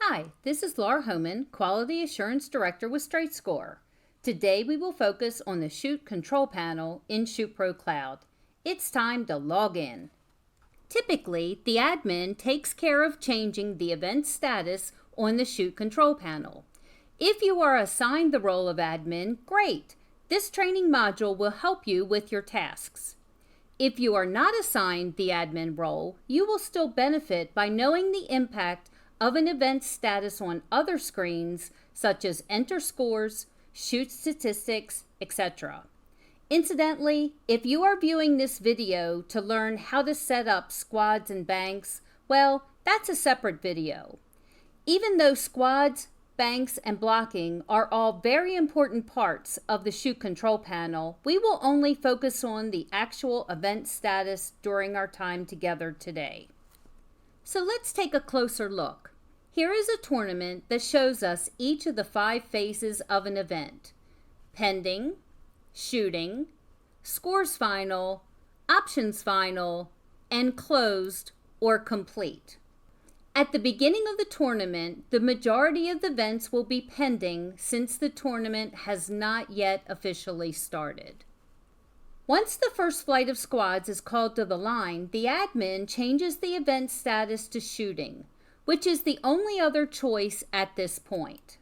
Hi, this is Laura Homan, Quality Assurance Director with StraightScore. Today we will focus on the Shoot control panel in ShootPro Cloud. It's time to log in. Typically, the admin takes care of changing the event status on the Shoot control panel. If you are assigned the role of admin, great! This training module will help you with your tasks. If you are not assigned the admin role, you will still benefit by knowing the impact of an event status on other screens such as Enter Scores, Shoot Statistics, etc. Incidentally, if you are viewing this video to learn how to set up squads and banks, well, that's a separate video. Even though squads, banks, and blocking are all very important parts of the Shoot control panel, we will only focus on the actual event status during our time together today. So let's take a closer look. Here is a tournament that shows us each of the 5 phases of an event: pending, shooting, scores final, options final, and closed or complete. At the beginning of the tournament, the majority of the events will be pending since the tournament has not yet officially started. Once the first flight of squads is called to the line, the admin changes the event status to shooting, which is the only other choice at this point.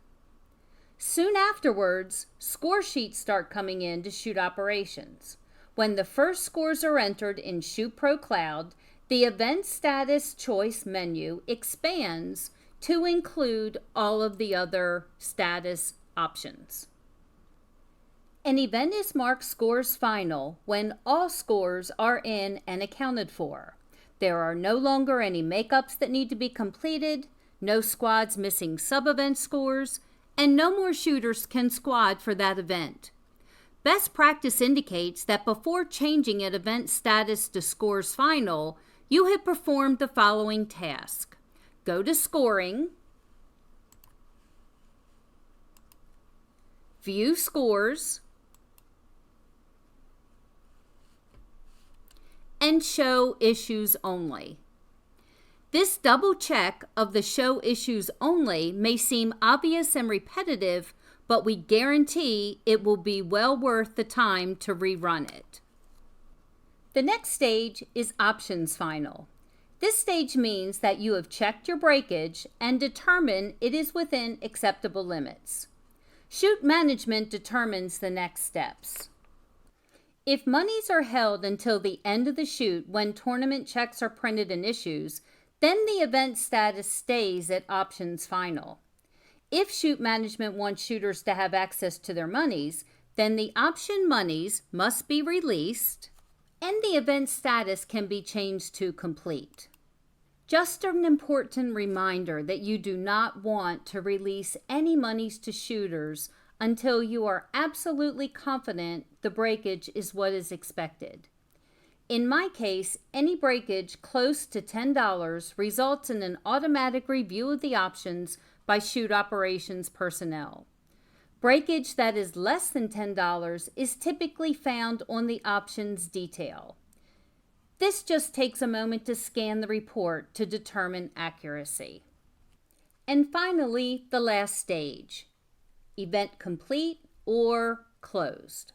Soon afterwards, score sheets start coming in to Shoot operations. When the first scores are entered in ShootPro Cloud, the event status choice menu expands to include all of the other status options. An event is marked scores final when all scores are in and accounted for. There are no longer any makeups that need to be completed, no squads missing sub-event scores, and no more shooters can squad for that event. Best practice indicates that before changing an event status to scores final, you have performed the following task. Go to Scoring, View Scores, and Show Issues Only. This double check of the Show Issues Only may seem obvious and repetitive, but we guarantee it will be well worth the time to rerun it. The next stage is Options Final. This stage means that you have checked your breakage and determined it is within acceptable limits. Shoot Management determines the next steps. If monies are held until the end of the shoot when tournament checks are printed and issues, then the event status stays at Options Final. If Shoot Management wants shooters to have access to their monies, then the option monies must be released and the event status can be changed to Complete. Just an important reminder that you do not want to release any monies to shooters until you are absolutely confident the breakage is what is expected. In my case, any breakage close to $10 results in an automatic review of the options by Shoot operations personnel. Breakage that is less than $10 is typically found on the options detail. This just takes a moment to scan the report to determine accuracy. And finally, the last stage, Event Complete or Closed.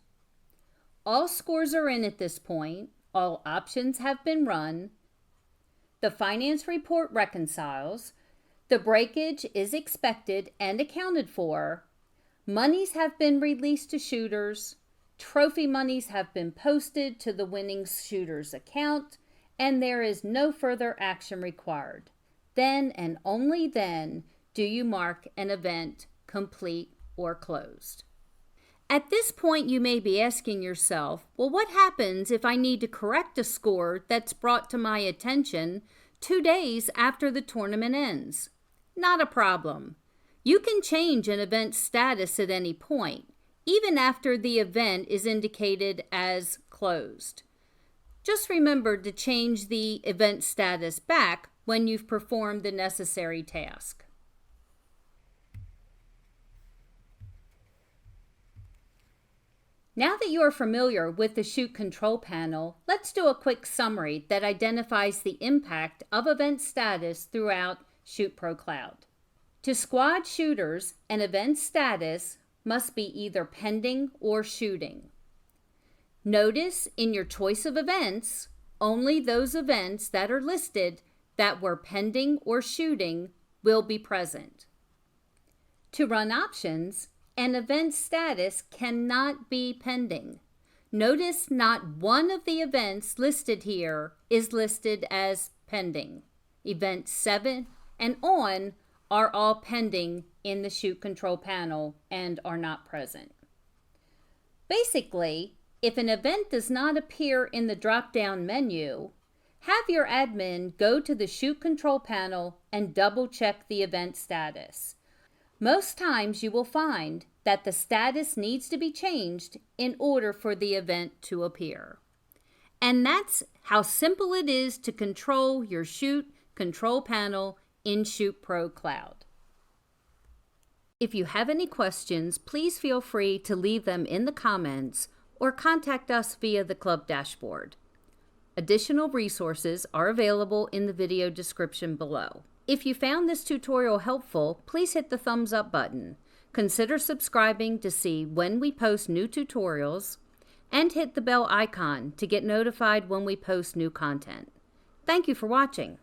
All scores are in at this point, all options have been run, the finance report reconciles, the breakage is expected and accounted for, monies have been released to shooters, trophy monies have been posted to the winning shooter's account, and there is no further action required. Then and only then do you mark an event complete or closed. At this point, you may be asking yourself, well, what happens if I need to correct a score that's brought to my attention 2 days after the tournament ends? Not a problem. You can change an event status at any point, even after the event is indicated as closed. Just remember to change the event status back when you've performed the necessary task. Now that you are familiar with the Shoot control panel, let's do a quick summary that identifies the impact of event status throughout ShootPro Cloud. To squad shooters, an event status must be either pending or shooting. Notice in your choice of events, only those events that are listed that were pending or shooting will be present. To run options, an event status cannot be pending. Notice not one of the events listed here is listed as pending. Event 7 and on are all pending in the shoot control panel and are not present. Basically, if an event does not appear in the drop-down menu, have your admin go to the shoot control panel and double-check the event status. Most times you will find that the status needs to be changed in order for the event to appear. And that's how simple it is to control your shoot control panel in Shoot Pro Cloud. If you have any questions, please feel free to leave them in the comments or contact us via the club dashboard. Additional resources are available in the video description below. If you found this tutorial helpful, please hit the thumbs up button. Consider subscribing to see when we post new tutorials, and hit the bell icon to get notified when we post new content. Thank you for watching.